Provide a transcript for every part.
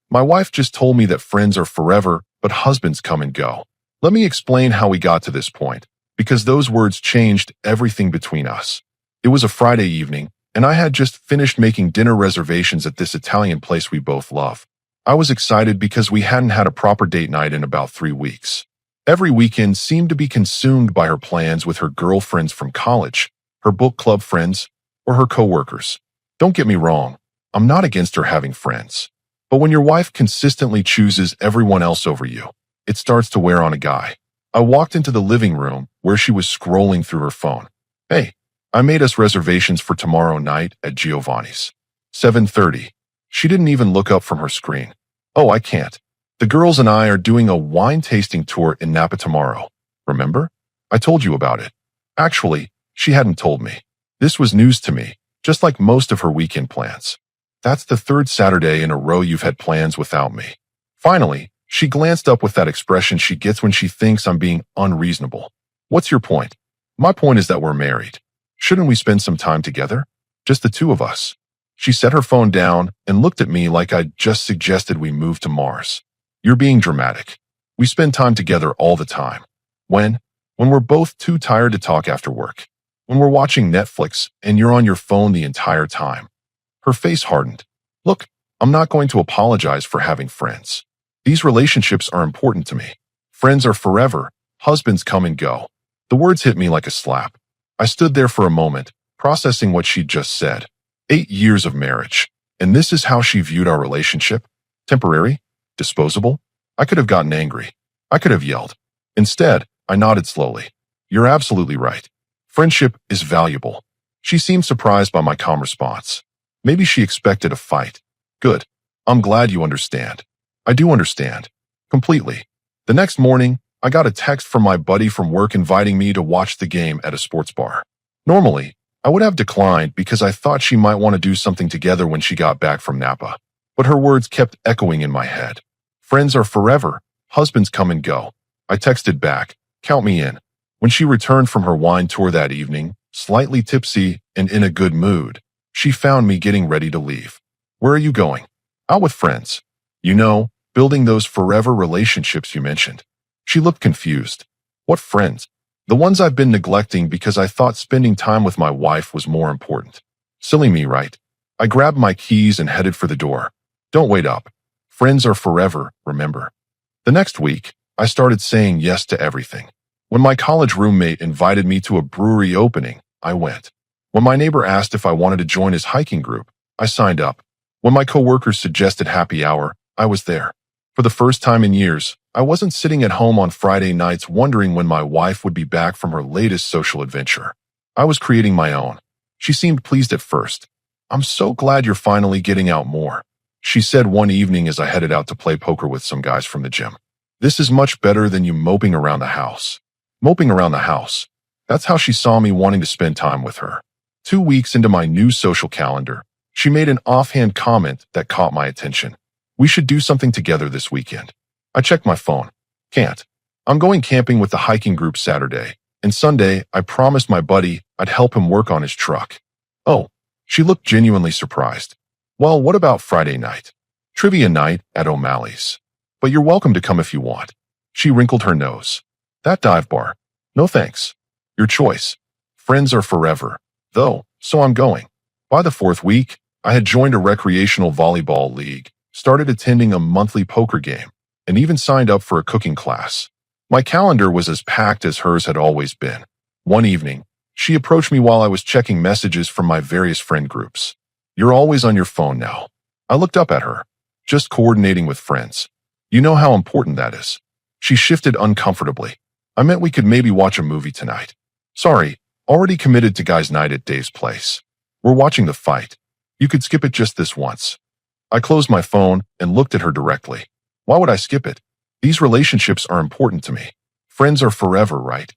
My wife just told me that friends are forever, but husbands come and go. Let me explain how we got to this point, because those words changed everything between us. It was a Friday evening, and I had just finished making dinner reservations at this Italian place we both love. I was excited because we hadn't had a proper date night in about 3 weeks. Every weekend seemed to be consumed by her plans with her girlfriends from college, her book club friends, or her coworkers. Don't get me wrong, I'm not against her having friends. But when your wife consistently chooses everyone else over you, it starts to wear on a guy. I walked into the living room where she was scrolling through her phone. Hey, I made us reservations for tomorrow night at Giovanni's. 7:30. She didn't even look up from her screen. Oh, I can't. The girls and I are doing a wine tasting tour in Napa tomorrow. Remember? I told you about it. Actually, she hadn't told me. This was news to me, just like most of her weekend plans. That's the third Saturday in a row you've had plans without me. Finally, she glanced up with that expression she gets when she thinks I'm being unreasonable. What's your point? My point is that we're married. Shouldn't we spend some time together? Just the two of us. She set her phone down and looked at me like I'd just suggested we move to Mars. You're being dramatic. We spend time together all the time. When? When we're both too tired to talk after work. When we're watching Netflix and you're on your phone the entire time. Her face hardened. Look, I'm not going to apologize for having friends. These relationships are important to me. Friends are forever. Husbands come and go. The words hit me like a slap. I stood there for a moment, processing what she'd just said. 8 years of marriage. And this is how she viewed our relationship? Temporary? Disposable? I could have gotten angry. I could have yelled. Instead, I nodded slowly. You're absolutely right. Friendship is valuable. She seemed surprised by my calm response. Maybe she expected a fight. Good. I'm glad you understand. I do understand. Completely. The next morning, I got a text from my buddy from work inviting me to watch the game at a sports bar. Normally, I would have declined because I thought she might want to do something together when she got back from Napa. But her words kept echoing in my head. Friends are forever. Husbands come and go. I texted back, count me in. When she returned from her wine tour that evening, slightly tipsy and in a good mood, she found me getting ready to leave. Where are you going? Out with friends. You know, building those forever relationships you mentioned. She looked confused. What friends? The ones I've been neglecting because I thought spending time with my wife was more important. Silly me, right? I grabbed my keys and headed for the door. Don't wait up. Friends are forever, remember. The next week, I started saying yes to everything. When my college roommate invited me to a brewery opening, I went. When my neighbor asked if I wanted to join his hiking group, I signed up. When my coworkers suggested happy hour, I was there. For the first time in years, I wasn't sitting at home on Friday nights wondering when my wife would be back from her latest social adventure. I was creating my own. She seemed pleased at first. I'm so glad you're finally getting out more, she said one evening as I headed out to play poker with some guys from the gym. This is much better than you moping around the house. Moping around the house. That's how she saw me wanting to spend time with her. 2 weeks into my new social calendar, she made an offhand comment that caught my attention. We should do something together this weekend. I checked my phone. Can't. I'm going camping with the hiking group Saturday, and Sunday I promised my buddy I'd help him work on his truck. Oh, she looked genuinely surprised. Well, what about Friday night? Trivia night at O'Malley's. But you're welcome to come if you want. She wrinkled her nose. That dive bar. No thanks. Your choice. Friends are forever, though, so I'm going. By the 4th week, I had joined a recreational volleyball league, started attending a monthly poker game, and even signed up for a cooking class. My calendar was as packed as hers had always been. One evening, she approached me while I was checking messages from my various friend groups. You're always on your phone now. I looked up at her. Just coordinating with friends. You know how important that is. She shifted uncomfortably. I meant we could maybe watch a movie tonight. Sorry, already committed to guys' night at Dave's place. We're watching the fight. You could skip it just this once. I closed my phone and looked at her directly. Why would I skip it? These relationships are important to me. Friends are forever, right?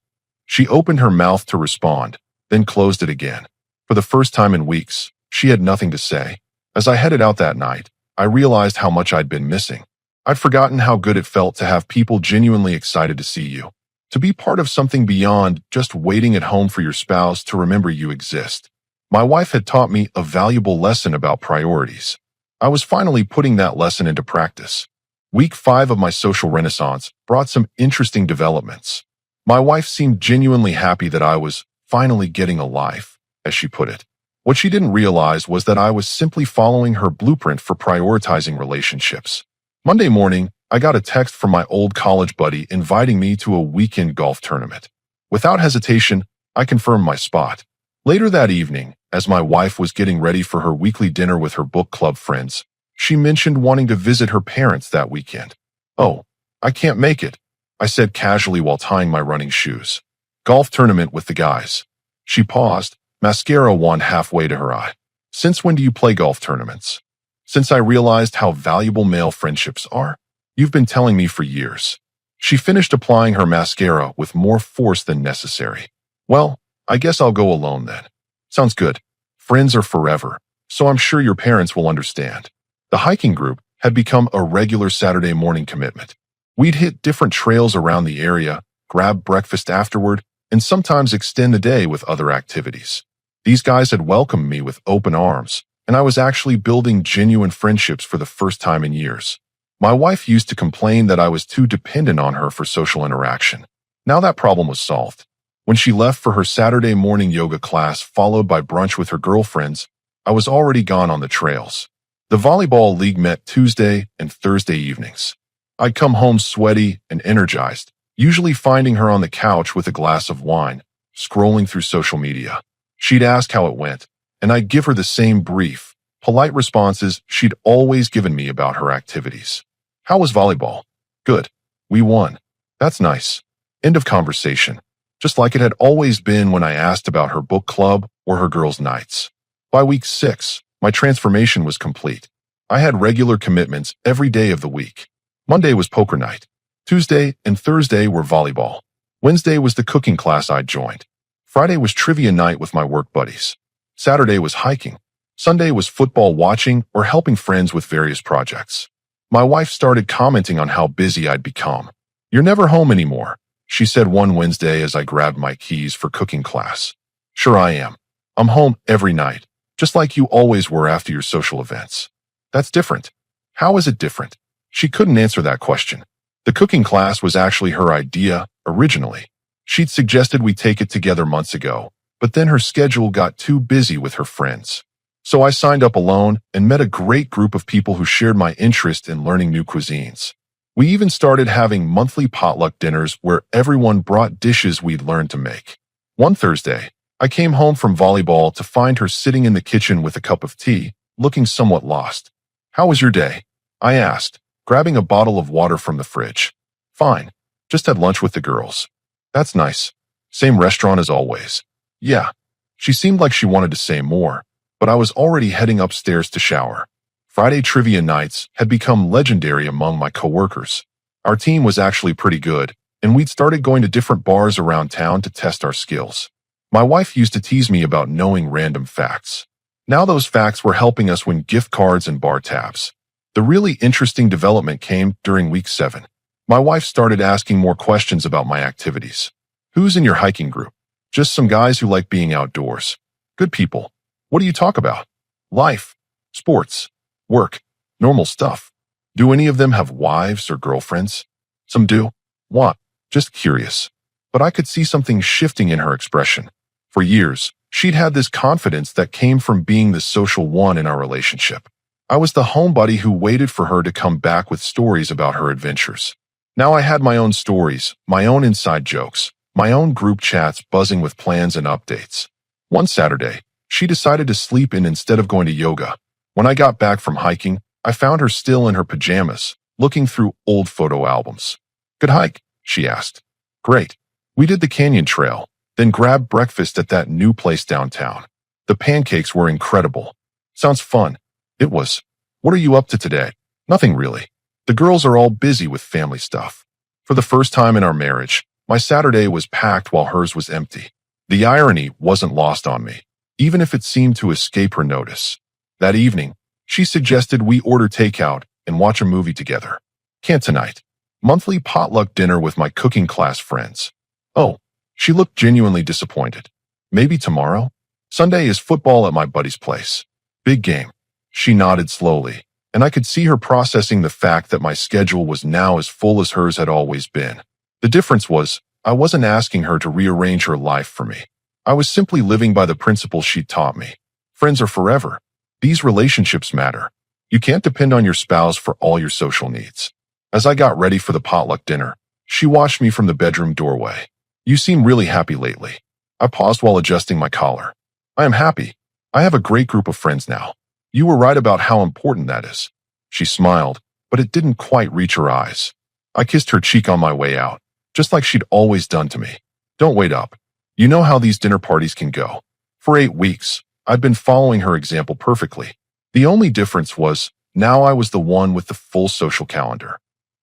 She opened her mouth to respond, then closed it again. For the first time in weeks, she had nothing to say. As I headed out that night, I realized how much I'd been missing. I'd forgotten how good it felt to have people genuinely excited to see you. To be part of something beyond just waiting at home for your spouse to remember you exist. My wife had taught me a valuable lesson about priorities. I was finally putting that lesson into practice. Week 5 of my social renaissance brought some interesting developments. My wife seemed genuinely happy that I was finally getting a life, as she put it. What she didn't realize was that I was simply following her blueprint for prioritizing relationships. Monday morning, I got a text from my old college buddy inviting me to a weekend golf tournament. Without hesitation, I confirmed my spot. Later that evening, as my wife was getting ready for her weekly dinner with her book club friends, she mentioned wanting to visit her parents that weekend. "Oh, I can't make it," I said casually while tying my running shoes. "Golf tournament with the guys." She paused, mascara wand halfway to her eye. "Since when do you play golf tournaments?" "Since I realized how valuable male friendships are. You've been telling me for years." She finished applying her mascara with more force than necessary. "Well, I guess I'll go alone then." "Sounds good. Friends are forever, so I'm sure your parents will understand." The hiking group had become a regular Saturday morning commitment. We'd hit different trails around the area, grab breakfast afterward, and sometimes extend the day with other activities. These guys had welcomed me with open arms, and I was actually building genuine friendships for the first time in years. My wife used to complain that I was too dependent on her for social interaction. Now that problem was solved. When she left for her Saturday morning yoga class followed by brunch with her girlfriends, I was already gone on the trails. The volleyball league met Tuesday and Thursday evenings. I'd come home sweaty and energized, usually finding her on the couch with a glass of wine, scrolling through social media. She'd ask how it went, and I'd give her the same brief, polite responses she'd always given me about her activities. "How was volleyball?" "Good. We won." "That's nice." End of conversation. Just like it had always been when I asked about her book club or her girls' nights. By week 6, my transformation was complete. I had regular commitments every day of the week. Monday was poker night. Tuesday and Thursday were volleyball. Wednesday was the cooking class I'd joined. Friday was trivia night with my work buddies. Saturday was hiking. Sunday was football watching or helping friends with various projects. My wife started commenting on how busy I'd become. "You're never home anymore," she said one Wednesday as I grabbed my keys for cooking class. "Sure I am. I'm home every night, just like you always were after your social events." "That's different." "How is it different?" She couldn't answer that question. The cooking class was actually her idea originally. She'd suggested we take it together months ago, but then her schedule got too busy with her friends. So I signed up alone and met a great group of people who shared my interest in learning new cuisines. We even started having monthly potluck dinners where everyone brought dishes we'd learned to make. One Thursday, I came home from volleyball to find her sitting in the kitchen with a cup of tea, looking somewhat lost. "How was your day?" I asked, grabbing a bottle of water from the fridge. "Fine. Just had lunch with the girls." "That's nice. Same restaurant as always." "Yeah." She seemed like she wanted to say more, but I was already heading upstairs to shower. Friday trivia nights had become legendary among my coworkers. Our team was actually pretty good, and we'd started going to different bars around town to test our skills. My wife used to tease me about knowing random facts. Now those facts were helping us win gift cards and bar tabs. The really interesting development came during week 7. My wife started asking more questions about my activities. "Who's in your hiking group?" "Just some guys who like being outdoors." "Good people. What do you talk about?" "Life, sports, work, normal stuff." "Do any of them have wives or girlfriends?" "Some do." "What?" "Just curious." But I could see something shifting in her expression. For years, she'd had this confidence that came from being the social one in our relationship. I was the homebody who waited for her to come back with stories about her adventures. Now I had my own stories, my own inside jokes, my own group chats buzzing with plans and updates. One Saturday, she decided to sleep in instead of going to yoga. When I got back from hiking, I found her still in her pajamas, looking through old photo albums. "Good hike?" she asked. "Great. We did the canyon trail, then grabbed breakfast at that new place downtown. The pancakes were incredible." "Sounds fun." It was. "What are you up to today?" "Nothing really. The girls are all busy with family stuff." For the first time in our marriage, my Saturday was packed while hers was empty. The irony wasn't lost on me, even if it seemed to escape her notice. That evening, she suggested we order takeout and watch a movie together. "Can't tonight." Monthly potluck dinner with my cooking class friends. "Oh," she looked genuinely disappointed. "Maybe tomorrow?" "Sunday is football at my buddy's place." "Big game." She nodded slowly. and I could see her processing the fact that my schedule was now as full as hers had always been. The difference was, I wasn't asking her to rearrange her life for me. I was simply living by the principles she taught me. Friends are forever. These relationships matter. You can't depend on your spouse for all your social needs. As I got ready for the potluck dinner, she watched me from the bedroom doorway. You seem really happy lately. I paused while adjusting my collar. I am happy. I have a great group of friends now. You were right about how important that is. She smiled, but it didn't quite reach her eyes. I kissed her cheek on my way out, just like she'd always done to me. Don't wait up. You know how these dinner parties can go. For 8 weeks, I'd been following her example perfectly. The only difference was, now I was the one with the full social calendar.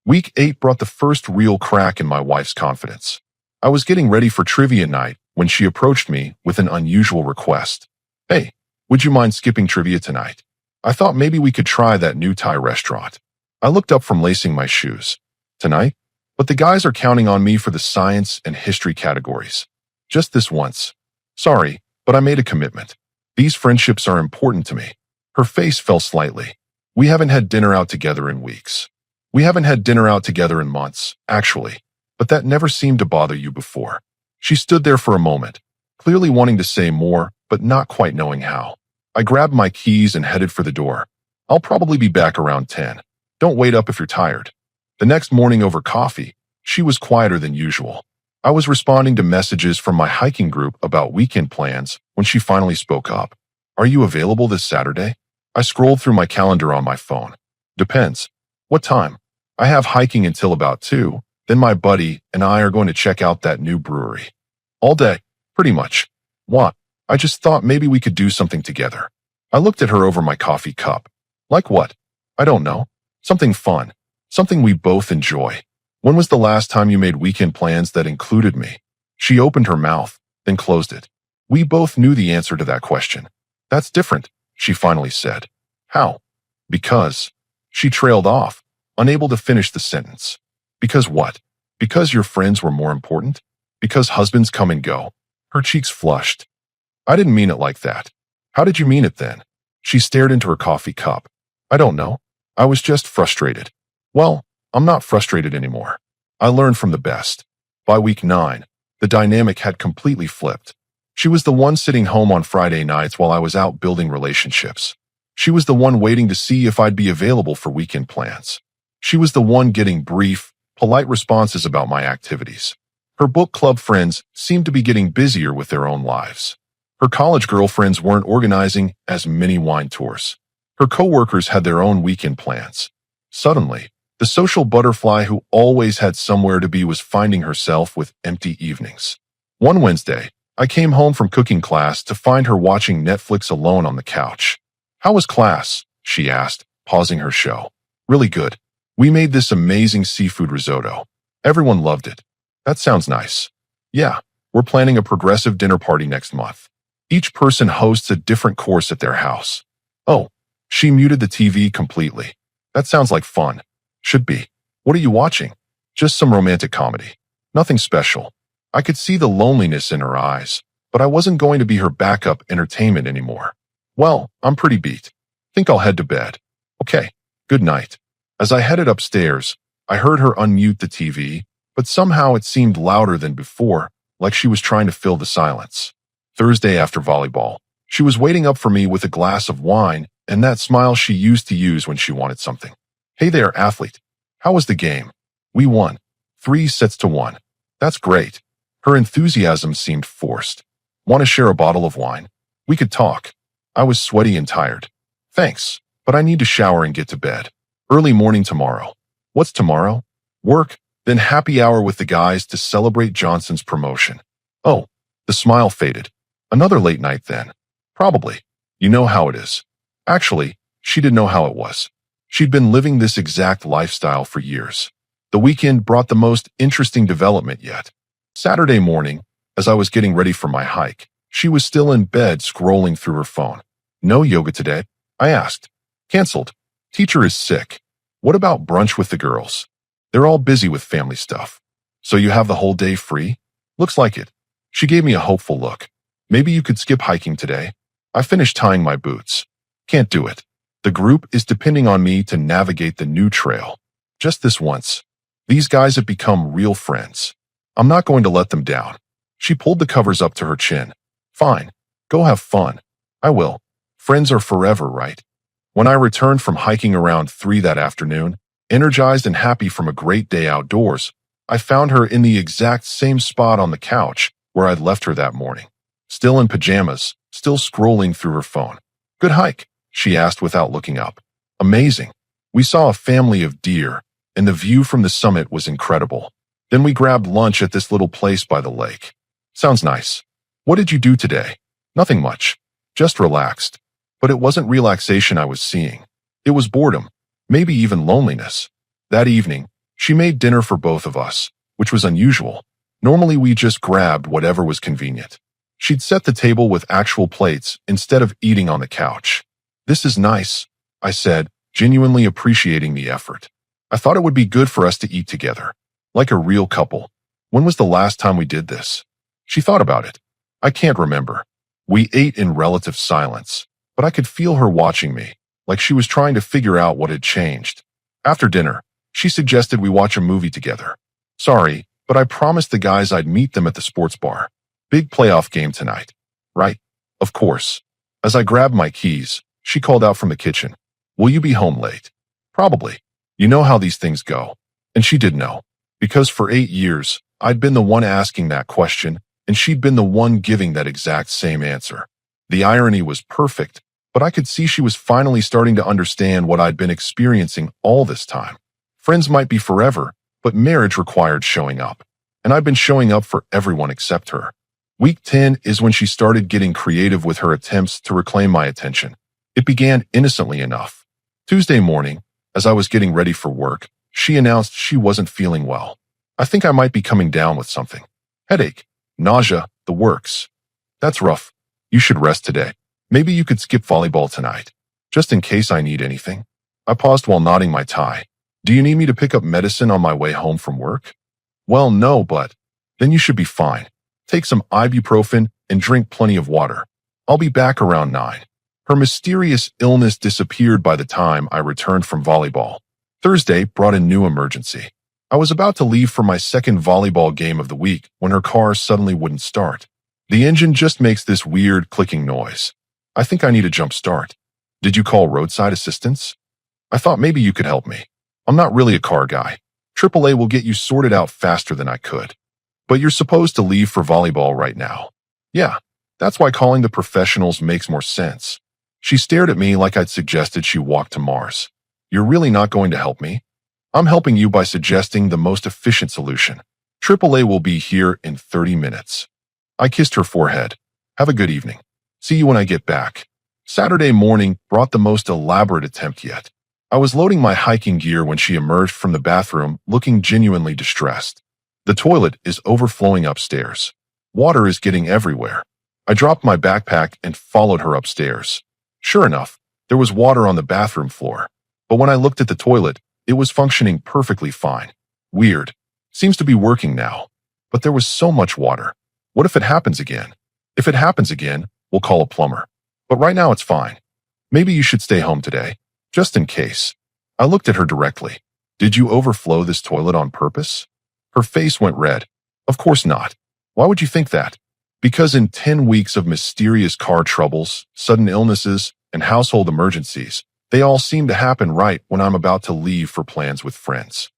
Week 8 brought the first real crack in my wife's confidence. I was getting ready for trivia night when she approached me with an unusual request. Hey, would you mind skipping trivia tonight? I thought maybe we could try that new Thai restaurant. I looked up from lacing my shoes. Tonight? But the guys are counting on me for the science and history categories. Just this once. Sorry, but I made a commitment. These friendships are important to me. Her face fell slightly. We haven't had dinner out together in weeks. We haven't had dinner out together in months, actually. But that never seemed to bother you before. She stood there for a moment, clearly wanting to say more, but not quite knowing how. I grabbed my keys and headed for the door. I'll probably be back around 10. Don't wait up if you're tired. The next morning over coffee, she was quieter than usual. I was responding to messages from my hiking group about weekend plans when she finally spoke up. Are you available this Saturday? I scrolled through my calendar on my phone. Depends. What time? I have hiking until about 2, then my buddy and I are going to check out that new brewery. All day, pretty much. What? I just thought maybe we could do something together. I looked at her over my coffee cup. Like what? I don't know. Something fun. Something we both enjoy. When was the last time you made weekend plans that included me? She opened her mouth, then closed it. We both knew the answer to that question. That's different, she finally said. How? Because. She trailed off, unable to finish the sentence. Because what? Because your friends were more important? Because husbands come and go? Her cheeks flushed. I didn't mean it like that. How did you mean it then? She stared into her coffee cup. I don't know. I was just frustrated. Well, I'm not frustrated anymore. I learned from the best. By week 9, the dynamic had completely flipped. She was the one sitting home on Friday nights while I was out building relationships. She was the one waiting to see if I'd be available for weekend plans. She was the one getting brief, polite responses about my activities. Her book club friends seemed to be getting busier with their own lives. Her college girlfriends weren't organizing as many wine tours. Her coworkers had their own weekend plans. Suddenly, the social butterfly who always had somewhere to be was finding herself with empty evenings. One Wednesday, I came home from cooking class to find her watching Netflix alone on the couch. How was class? She asked, pausing her show. Really good. We made this amazing seafood risotto. Everyone loved it. That sounds nice. Yeah, we're planning a progressive dinner party next month. Each person hosts a different course at their house. Oh, she muted the TV completely. That sounds like fun. Should be. What are you watching? Just some romantic comedy. Nothing special. I could see the loneliness in her eyes, but I wasn't going to be her backup entertainment anymore. Well, I'm pretty beat. Think I'll head to bed. Okay, good night. As I headed upstairs, I heard her unmute the TV, but somehow it seemed louder than before, like she was trying to fill the silence. Thursday after volleyball, she was waiting up for me with a glass of wine and that smile she used to use when she wanted something. Hey there, athlete. How was the game? We won. 3-1. That's great. Her enthusiasm seemed forced. Want to share a bottle of wine? We could talk. I was sweaty and tired. Thanks, but I need to shower and get to bed. Early morning tomorrow. What's tomorrow? Work, then happy hour with the guys to celebrate Johnson's promotion. Oh, the smile faded. Another late night then. Probably. You know how it is. Actually, she didn't know how it was. She'd been living this exact lifestyle for years. The weekend brought the most interesting development yet. Saturday morning, as I was getting ready for my hike, she was still in bed scrolling through her phone. No yoga today? I asked. Canceled. Teacher is sick. What about brunch with the girls? They're all busy with family stuff. So you have the whole day free? Looks like it. She gave me a hopeful look. Maybe you could skip hiking today. I finished tying my boots. Can't do it. The group is depending on me to navigate the new trail. Just this once. These guys have become real friends. I'm not going to let them down. She pulled the covers up to her chin. Fine. Go have fun. I will. Friends are forever, right? When I returned from hiking around 3 that afternoon, energized and happy from a great day outdoors, I found her in the exact same spot on the couch where I'd left her that morning. Still in pajamas, still scrolling through her phone. Good hike, she asked without looking up. Amazing. We saw a family of deer, and the view from the summit was incredible. Then we grabbed lunch at this little place by the lake. Sounds nice. What did you do today? Nothing much. Just relaxed. But it wasn't relaxation I was seeing. It was boredom, maybe even loneliness. That evening, she made dinner for both of us, which was unusual. Normally we just grabbed whatever was convenient. She'd set the table with actual plates instead of eating on the couch. This is nice, I said, genuinely appreciating the effort. I thought it would be good for us to eat together, like a real couple. When was the last time we did this? She thought about it. I can't remember. We ate in relative silence, but I could feel her watching me, like she was trying to figure out what had changed. After dinner, she suggested we watch a movie together. Sorry, but I promised the guys I'd meet them at the sports bar. Big playoff game tonight. Right? Of course. As I grabbed my keys, she called out from the kitchen. Will you be home late? Probably. You know how these things go. And she did know. Because for 8 years, I'd been the one asking that question, and she'd been the one giving that exact same answer. The irony was perfect, but I could see she was finally starting to understand what I'd been experiencing all this time. Friends might be forever, but marriage required showing up. And I'd been showing up for everyone except her. Week 10 is when she started getting creative with her attempts to reclaim my attention. It began innocently enough. Tuesday morning, as I was getting ready for work, she announced she wasn't feeling well. I think I might be coming down with something. Headache, nausea, the works. That's rough. You should rest today. Maybe you could skip volleyball tonight, just in case I need anything. I paused while knotting my tie. Do you need me to pick up medicine on my way home from work? Well, no, but then you should be fine. Take some ibuprofen and drink plenty of water. I'll be back around 9. Her mysterious illness disappeared by the time I returned from volleyball. Thursday brought a new emergency. I was about to leave for my second volleyball game of the week when her car suddenly wouldn't start. The engine just makes this weird clicking noise. I think I need a jump start. Did you call roadside assistance? I thought maybe you could help me. I'm not really a car guy. AAA will get you sorted out faster than I could. But you're supposed to leave for volleyball right now. Yeah, that's why calling the professionals makes more sense. She stared at me like I'd suggested she walk to Mars. You're really not going to help me? I'm helping you by suggesting the most efficient solution. AAA will be here in 30 minutes. I kissed her forehead. Have a good evening. See you when I get back. Saturday morning brought the most elaborate attempt yet. I was loading my hiking gear when she emerged from the bathroom looking genuinely distressed. The toilet is overflowing upstairs. Water is getting everywhere. I dropped my backpack and followed her upstairs. Sure enough, there was water on the bathroom floor. But when I looked at the toilet, it was functioning perfectly fine. Weird. Seems to be working now. But there was so much water. What if it happens again? If it happens again, we'll call a plumber. But right now it's fine. Maybe you should stay home today, just in case. I looked at her directly. Did you overflow this toilet on purpose? Her face went red. Of course not. Why would you think that? Because in 10 weeks of mysterious car troubles, sudden illnesses, and household emergencies, they all seem to happen right when I'm about to leave for plans with friends.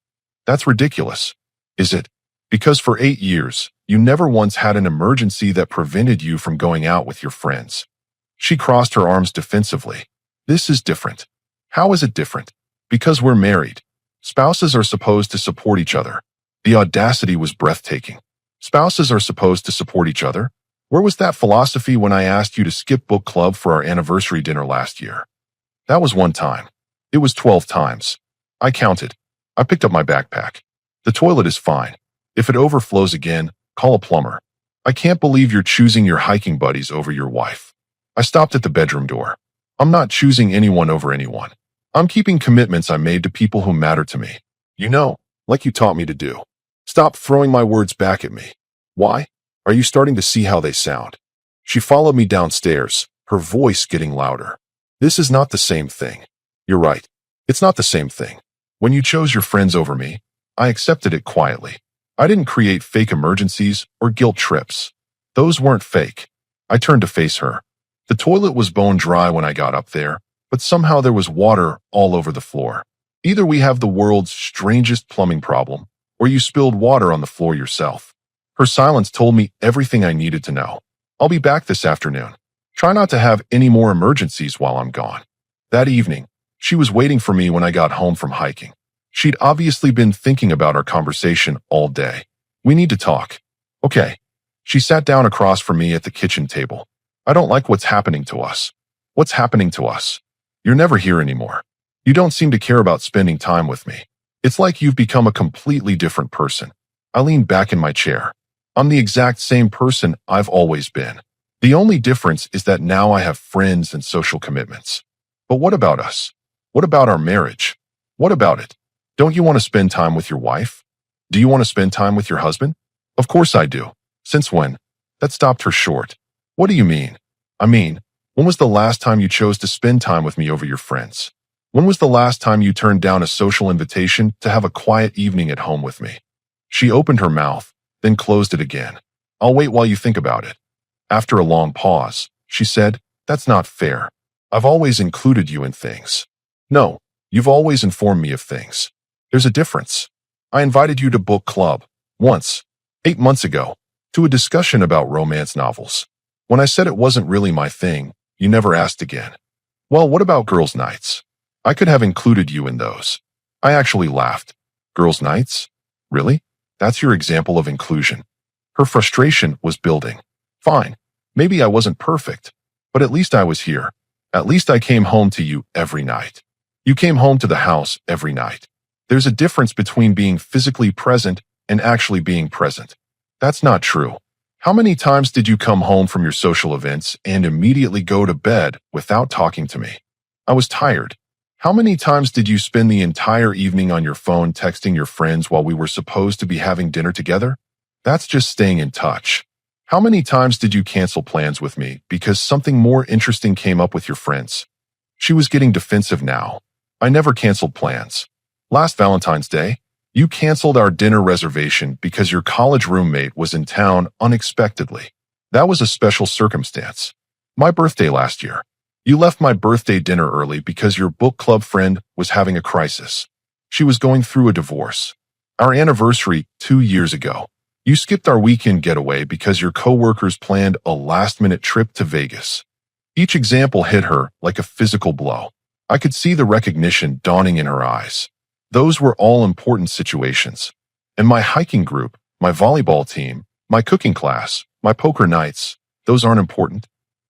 That's ridiculous. Is it? Because for 8 years, you never once had an emergency that prevented you from going out with your friends. She crossed her arms defensively. This is different. How is it different? Because we're married. Spouses are supposed to support each other. The audacity was breathtaking. Spouses are supposed to support each other? Where was that philosophy when I asked you to skip book club for our anniversary dinner last year? That was one time. It was 12 times. I counted. I picked up my backpack. The toilet is fine. If it overflows again, call a plumber. I can't believe you're choosing your hiking buddies over your wife. I stopped at the bedroom door. I'm not choosing anyone over anyone. I'm keeping commitments I made to people who matter to me. You know, like you taught me to do. Stop throwing my words back at me. Why? Are you starting to see how they sound? She followed me downstairs, her voice getting louder. This is not the same thing. You're right. It's not the same thing. When you chose your friends over me, I accepted it quietly. I didn't create fake emergencies or guilt trips. Those weren't fake. I turned to face her. The toilet was bone dry when I got up there, but somehow there was water all over the floor. Either we have the world's strangest plumbing problem, or you spilled water on the floor yourself. Her silence told me everything I needed to know. I'll be back this afternoon. Try not to have any more emergencies while I'm gone. That evening, she was waiting for me when I got home from hiking. She'd obviously been thinking about our conversation all day. We need to talk. Okay. She sat down across from me at the kitchen table. I don't like what's happening to us. What's happening to us? You're never here anymore. You don't seem to care about spending time with me. It's like you've become a completely different person. I leaned back in my chair. I'm the exact same person I've always been. The only difference is that now I have friends and social commitments. But what about us? What about our marriage? What about it? Don't you want to spend time with your wife? Do you want to spend time with your husband? Of course I do. Since when? That stopped her short. What do you mean? I mean, when was the last time you chose to spend time with me over your friends? When was the last time you turned down a social invitation to have a quiet evening at home with me? She opened her mouth, then closed it again. I'll wait while you think about it. After a long pause, she said, That's not fair. I've always included you in things. No, you've always informed me of things. There's a difference. I invited you to book club, once, 8 months ago, to a discussion about romance novels. When I said it wasn't really my thing, you never asked again. Well, what about girls' nights? I could have included you in those. I actually laughed. Girls' nights? Really? That's your example of inclusion. Her frustration was building. Fine. Maybe I wasn't perfect, but at least I was here. At least I came home to you every night. You came home to the house every night. There's a difference between being physically present and actually being present. That's not true. How many times did you come home from your social events and immediately go to bed without talking to me? I was tired. How many times did you spend the entire evening on your phone texting your friends while we were supposed to be having dinner together? That's just staying in touch. How many times did you cancel plans with me because something more interesting came up with your friends? She was getting defensive now. I never canceled plans. Last Valentine's Day, you canceled our dinner reservation because your college roommate was in town unexpectedly. That was a special circumstance. My birthday last year. You left my birthday dinner early because your book club friend was having a crisis. She was going through a divorce. Our anniversary 2 years ago. You skipped our weekend getaway because your coworkers planned a last-minute trip to Vegas. Each example hit her like a physical blow. I could see the recognition dawning in her eyes. Those were all important situations. And my hiking group, my volleyball team, my cooking class, my poker nights, those aren't important.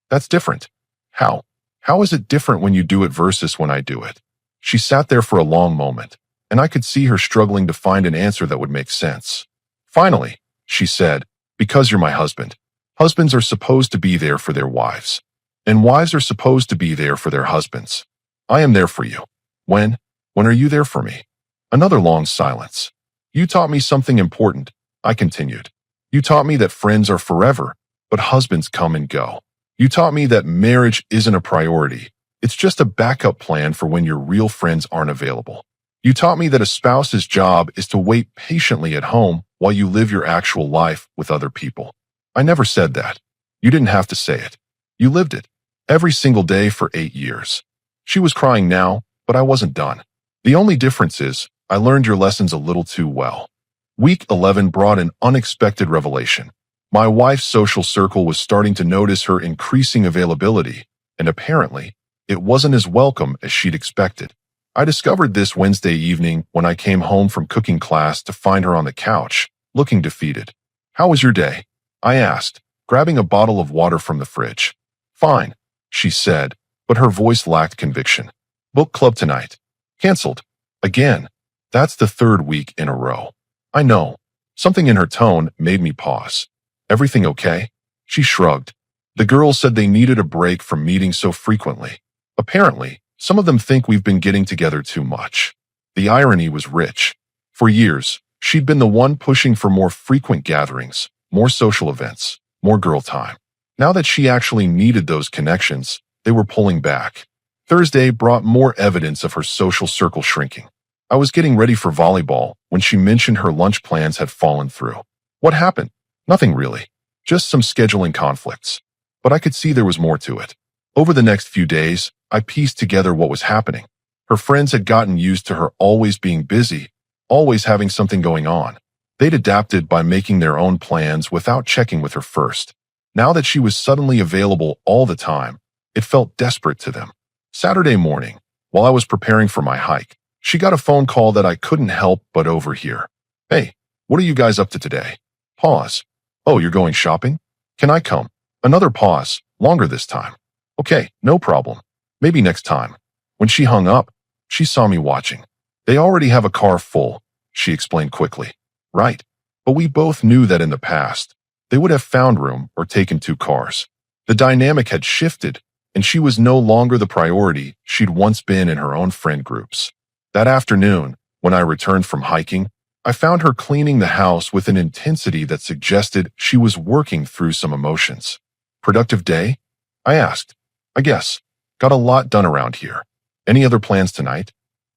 That's different. How? How is it different when you do it versus when I do it? She sat there for a long moment, and I could see her struggling to find an answer that would make sense. Finally, she said, Because you're my husband. Husbands are supposed to be there for their wives. And wives are supposed to be there for their husbands. I am there for you. When? When are you there for me? Another long silence. You taught me something important, I continued. You taught me that friends are forever, but husbands come and go. You taught me that marriage isn't a priority. It's just a backup plan for when your real friends aren't available. You taught me that a spouse's job is to wait patiently at home while you live your actual life with other people. I never said that. You didn't have to say it. You lived it. Every single day for 8 years. She was crying now, but I wasn't done. The only difference is, I learned your lessons a little too well. Week 11 brought an unexpected revelation. My wife's social circle was starting to notice her increasing availability, and apparently, it wasn't as welcome as she'd expected. I discovered this Wednesday evening when I came home from cooking class to find her on the couch, looking defeated. How was your day? I asked, grabbing a bottle of water from the fridge. Fine, she said, but her voice lacked conviction. Book club tonight. Cancelled. Again. That's the 3rd week in a row. I know. Something in her tone made me pause. Everything okay? She shrugged. The girls said they needed a break from meeting so frequently. Apparently, some of them think we've been getting together too much. The irony was rich. For years, she'd been the one pushing for more frequent gatherings, more social events, more girl time. Now that she actually needed those connections, they were pulling back. Thursday brought more evidence of her social circle shrinking. I was getting ready for volleyball when she mentioned her lunch plans had fallen through. What happened? Nothing really. Just some scheduling conflicts. But I could see there was more to it. Over the next few days, I pieced together what was happening. Her friends had gotten used to her always being busy, always having something going on. They'd adapted by making their own plans without checking with her first. Now that she was suddenly available all the time, it felt desperate to them. Saturday morning, while I was preparing for my hike, she got a phone call that I couldn't help but overhear. "Hey, what are you guys up to today?" Pause. "Oh, you're going shopping? Can I come?" Another pause, longer this time. "Okay, no problem. Maybe next time." When she hung up, she saw me watching. "They already have a car full," she explained quickly. "Right. But we both knew that in the past, they would have found room or taken two cars. The dynamic had shifted, and she was no longer the priority she'd once been in her own friend groups. That afternoon, when I returned from hiking, I found her cleaning the house with an intensity that suggested she was working through some emotions. "Productive day?" I asked. "I guess. Got a lot done around here. Any other plans tonight?"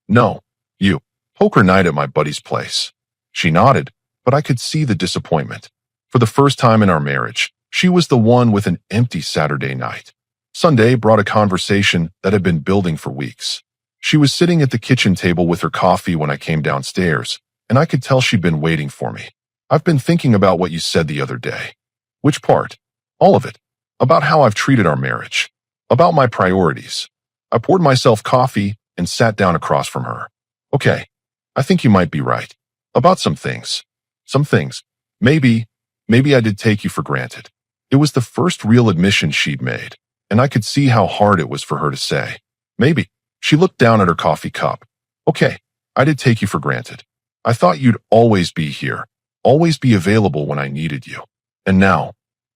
"No. You. Poker night at my buddy's place." She nodded, but I could see the disappointment. For the first time in our marriage, she was the one with an empty Saturday night. Sunday brought a conversation that had been building for weeks. She was sitting at the kitchen table with her coffee when I came downstairs, and I could tell she'd been waiting for me. "I've been thinking about what you said the other day." "Which part?" "All of it. About how I've treated our marriage. About my priorities." I poured myself coffee and sat down across from her. "Okay, I think you might be right. About some things. Some things. Maybe I did take you for granted." It was the first real admission she'd made, and I could see how hard it was for her to say. "Maybe." She looked down at her coffee cup. "Okay, I did take you for granted. I thought you'd always be here, always be available when I needed you. And now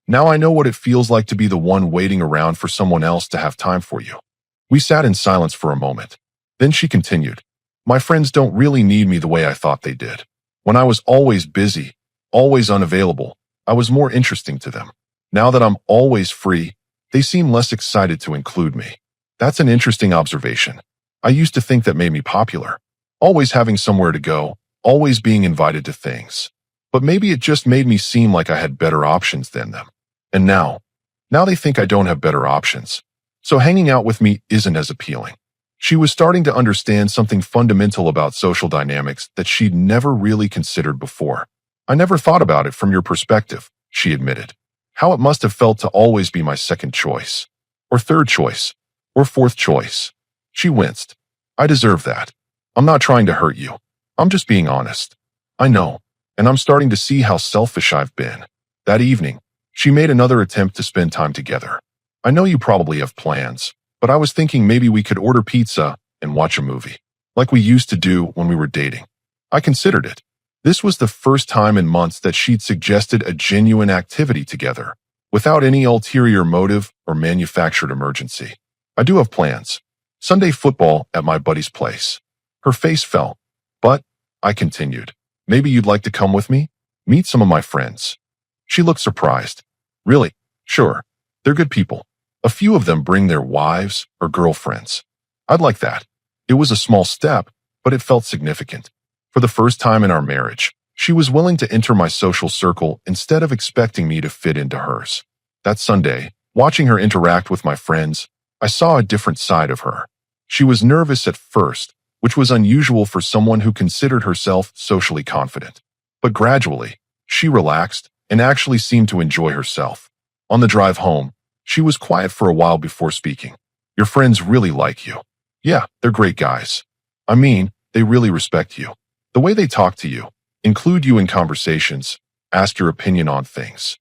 I know what it feels like to be the one waiting around for someone else to have time for you." We sat in silence for a moment. Then she continued, "My friends don't really need me the way I thought they did. When I was always busy, always unavailable, I was more interesting to them. Now that I'm always free, they seem less excited to include me." That's an interesting observation. I used to think that made me popular. Always having somewhere to go, always being invited to things. But maybe it just made me seem like I had better options than them. And now they think I don't have better options. So hanging out with me isn't as appealing. She was starting to understand something fundamental about social dynamics that she'd never really considered before. "I never thought about it from your perspective," she admitted. "How it must have felt to always be my second choice. Or third choice. Or fourth choice." She winced. "I deserve that. I'm not trying to hurt you. I'm just being honest. I know, and I'm starting to see how selfish I've been." That evening, she made another attempt to spend time together. "I know you probably have plans, but I was thinking maybe we could order pizza and watch a movie, like we used to do when we were dating." I considered it. This was the first time in months that she'd suggested a genuine activity together, without any ulterior motive or manufactured emergency. "I do have plans. Sunday football at my buddy's place." Her face fell. "But," I continued, "maybe you'd like to come with me? Meet some of my friends." She looked surprised. "Really? Sure. They're good people. A few of them bring their wives or girlfriends. I'd like that." It was a small step, but it felt significant. For the first time in our marriage, she was willing to enter my social circle instead of expecting me to fit into hers. That Sunday, watching her interact with my friends, I saw a different side of her. She was nervous at first, which was unusual for someone who considered herself socially confident. But gradually, she relaxed and actually seemed to enjoy herself. On the drive home, she was quiet for a while before speaking. "Your friends really like you." "Yeah, they're great guys. I mean, they really respect you. The way they talk to you, include you in conversations, ask your opinion on things.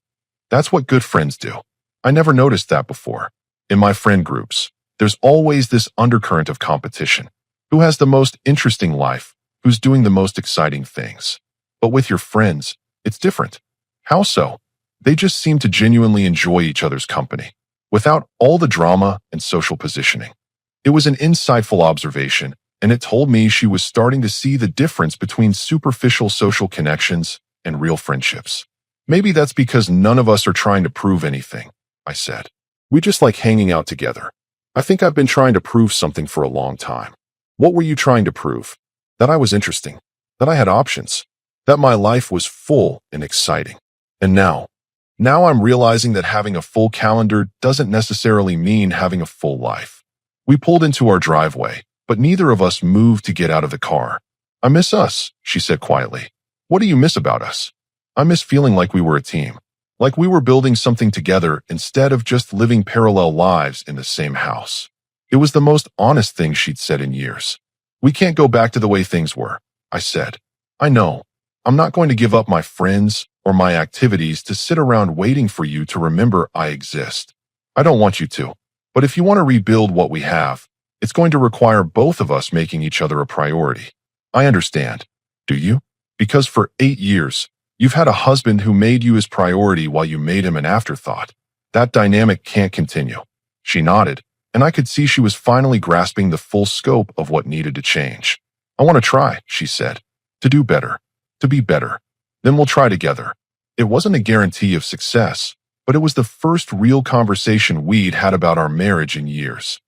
That's what good friends do." I never noticed that before. In my friend groups, there's always this undercurrent of competition. Who has the most interesting life? Who's doing the most exciting things? But with your friends, it's different. How so? They just seem to genuinely enjoy each other's company, without all the drama and social positioning. It was an insightful observation, and it told me she was starting to see the difference between superficial social connections and real friendships. "Maybe that's because none of us are trying to prove anything," I said. "We just like hanging out together." I think I've been trying to prove something for a long time. What were you trying to prove? That I was interesting. That I had options. That my life was full and exciting. And now I'm realizing that having a full calendar doesn't necessarily mean having a full life. We pulled into our driveway, but neither of us moved to get out of the car. I miss us, she said quietly. What do you miss about us? I miss feeling like we were a team. Like we were building something together instead of just living parallel lives in the same house. It was the most honest thing she'd said in years. We can't go back to the way things were, I said. I know. I'm not going to give up my friends or my activities to sit around waiting for you to remember I exist. I don't want you to. But if you want to rebuild what we have, it's going to require both of us making each other a priority. I understand. Do you? Because for 8 years, you've had a husband who made you his priority while you made him an afterthought. That dynamic can't continue. She nodded, and I could see she was finally grasping the full scope of what needed to change. I want to try, she said. To do better. To be better. Then we'll try together. It wasn't a guarantee of success, but it was the first real conversation we'd had about our marriage in years.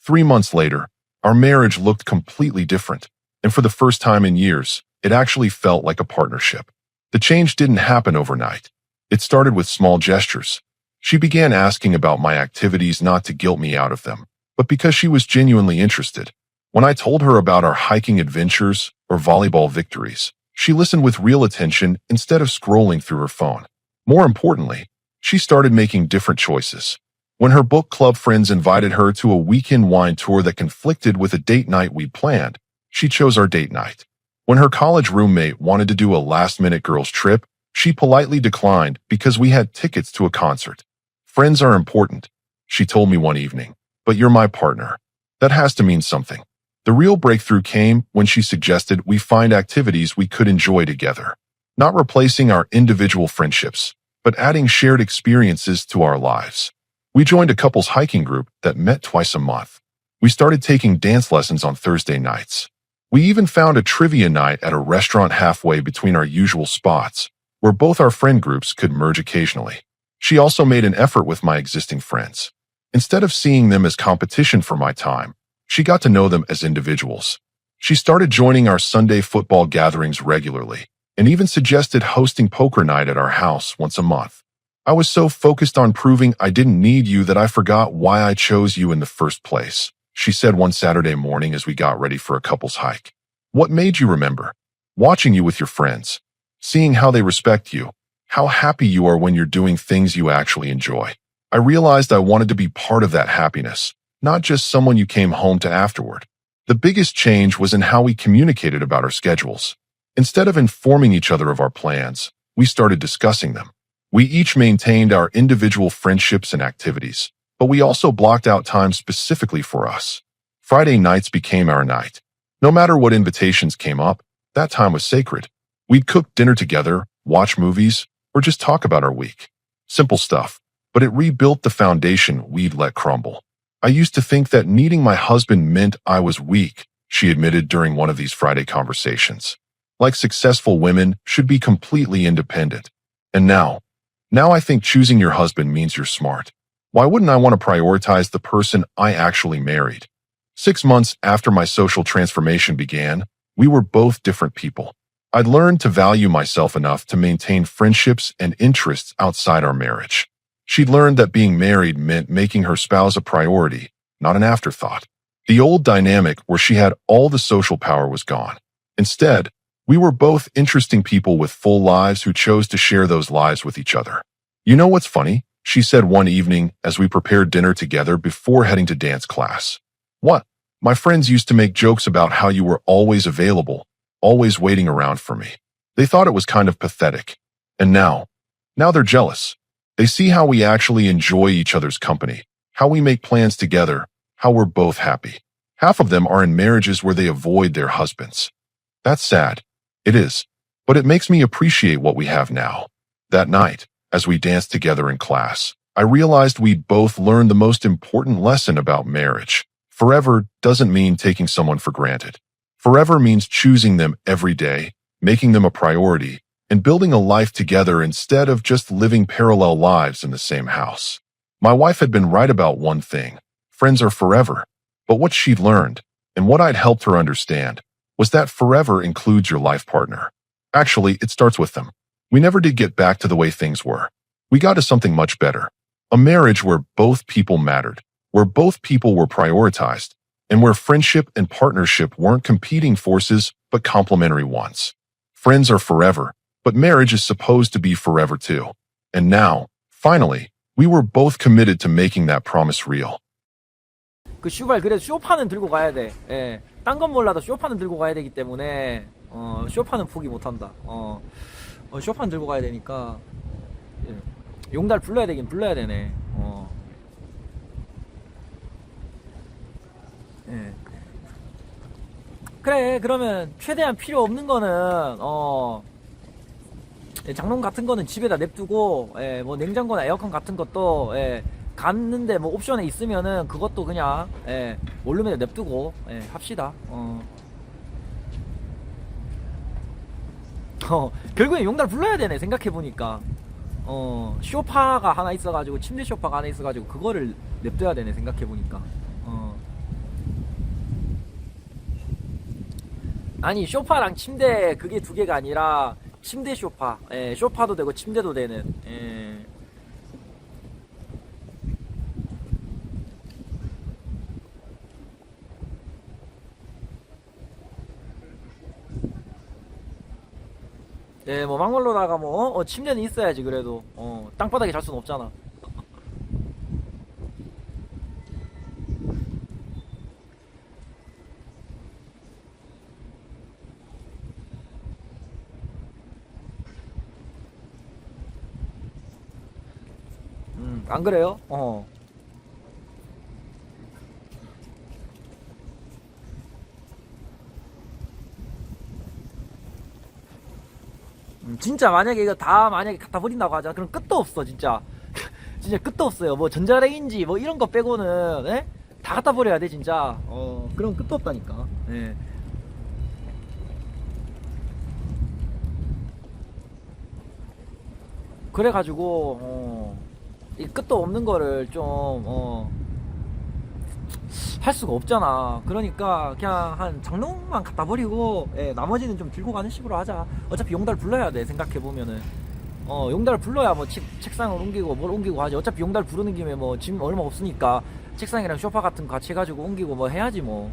3 months later, our marriage looked completely different, and for the first time in years, it actually felt like a partnership. The change didn't happen overnight. It started with small gestures. She began asking about my activities not to guilt me out of them, but because she was genuinely interested. When I told her about our hiking adventures or volleyball victories, she listened with real attention instead of scrolling through her phone. More importantly, she started making different choices. When her book club friends invited her to a weekend wine tour that conflicted with a date night we'd planned, she chose our date night. When her college roommate wanted to do a last-minute girls' trip, she politely declined because we had tickets to a concert. Friends are important, she told me one evening, but you're my partner. That has to mean something. The real breakthrough came when she suggested we find activities we could enjoy together, not replacing our individual friendships, but adding shared experiences to our lives. We joined a couples hiking group that met twice a month. We started taking dance lessons on Thursday nights. We even found a trivia night at a restaurant halfway between our usual spots, where both our friend groups could merge occasionally. She also made an effort with my existing friends. Instead of seeing them as competition for my time, she got to know them as individuals. She started joining our Sunday football gatherings regularly, and even suggested hosting poker night at our house once a month. I was so focused on proving I didn't need you that I forgot why I chose you in the first place, she said one Saturday morning as we got ready for a couple's hike. What made you remember? Watching you with your friends, seeing how they respect you, how happy you are when you're doing things you actually enjoy. I realized I wanted to be part of that happiness, not just someone you came home to afterward. The biggest change was in how we communicated about our schedules. Instead of informing each other of our plans, we started discussing them. We each maintained our individual friendships and activities, but we also blocked out time specifically for us. Friday nights became our night. No matter what invitations came up, that time was sacred. We'd cook dinner together, watch movies, or just talk about our week. Simple stuff, but it rebuilt the foundation we'd let crumble. I used to think that needing my husband meant I was weak, she admitted during one of these Friday conversations. Like successful women should be completely independent. And now I think choosing your husband means you're smart. Why wouldn't I want to prioritize the person I actually married? 6 months after my social transformation began, we were both different people. I'd learned to value myself enough to maintain friendships and interests outside our marriage. She'd learned that being married meant making her spouse a priority, not an afterthought. The old dynamic where she had all the social power was gone. Instead, we were both interesting people with full lives who chose to share those lives with each other. You know what's funny? She said one evening as we prepared dinner together before heading to dance class. What? My friends used to make jokes about how you were always available, always waiting around for me. They thought it was kind of pathetic. And now they're jealous. They see how we actually enjoy each other's company, how we make plans together, how we're both happy. Half of them are in marriages where they avoid their husbands. That's sad. It is. But it makes me appreciate what we have now. That night, as we danced together in class, I realized we'd both learned the most important lesson about marriage. Forever doesn't mean taking someone for granted. Forever means choosing them every day, making them a priority, and building a life together instead of just living parallel lives in the same house. My wife had been right about one thing. friends are forever. But what she'd learned, and what I'd helped her understand, was that forever includes your life partner. Actually, it starts with them. We never did get back to the way things were. We got to something much better. A marriage where both people mattered, where both people were prioritized, and where friendship and partnership weren't competing forces but complementary ones. Friends are forever, but marriage is supposed to be forever too. And now, finally, we were both committed to making that promise real. 그 슈발 그래도 쇼파는 들고 가야 돼. 예. 딴 건 몰라도 쇼파는 들고 가야 되기 때문에 쇼파는 포기 못 한다. 쇼파는 들고 가야 되니까 예. 용달 불러야 되긴 불러야 되네. 예. 그래 그러면 최대한 필요 없는 거는 예, 장롱 같은 거는 집에다 냅두고 예, 뭐 냉장고나 에어컨 같은 것도 예, 갔는데 뭐 옵션에 있으면은 그것도 그냥 예, 몰룸에 냅두고 예, 합시다. 결국엔 용달 불러야 되네 생각해보니까. 쇼파가 하나 있어가지고 침대 쇼파가 하나 있어가지고 그거를 냅둬야 되네 생각해보니까. 아니 쇼파랑 침대 그게 두 개가 아니라 침대 쇼파. 예, 쇼파도 되고 침대도 되는. 예. 예, 뭐 막말로다가 뭐 침대는 있어야지 그래도 땅바닥에 잘 수는 없잖아. 안 그래요? 진짜 만약에 이거 다 만약에 갖다 버린다고 하자. 그럼 끝도 없어 진짜. 진짜 끝도 없어요. 뭐 전자레인지 뭐 이런 거 빼고는 예? 다 갖다 버려야 돼 진짜. 그럼 끝도 없다니까. 예. 그래가지고 이 끝도 없는 거를 좀 할 수가 없잖아. 그러니까 그냥 한 장롱만 갖다 버리고 예, 나머지는 좀 들고 가는 식으로 하자. 어차피 용달 불러야 돼 생각해 보면은. 용달 불러야 뭐 책상을 옮기고 뭘 옮기고 하지. 어차피 용달 부르는 김에 뭐 짐 얼마 없으니까 책상이랑 소파 같은 거 같이 해가지고 옮기고 뭐 해야지 뭐.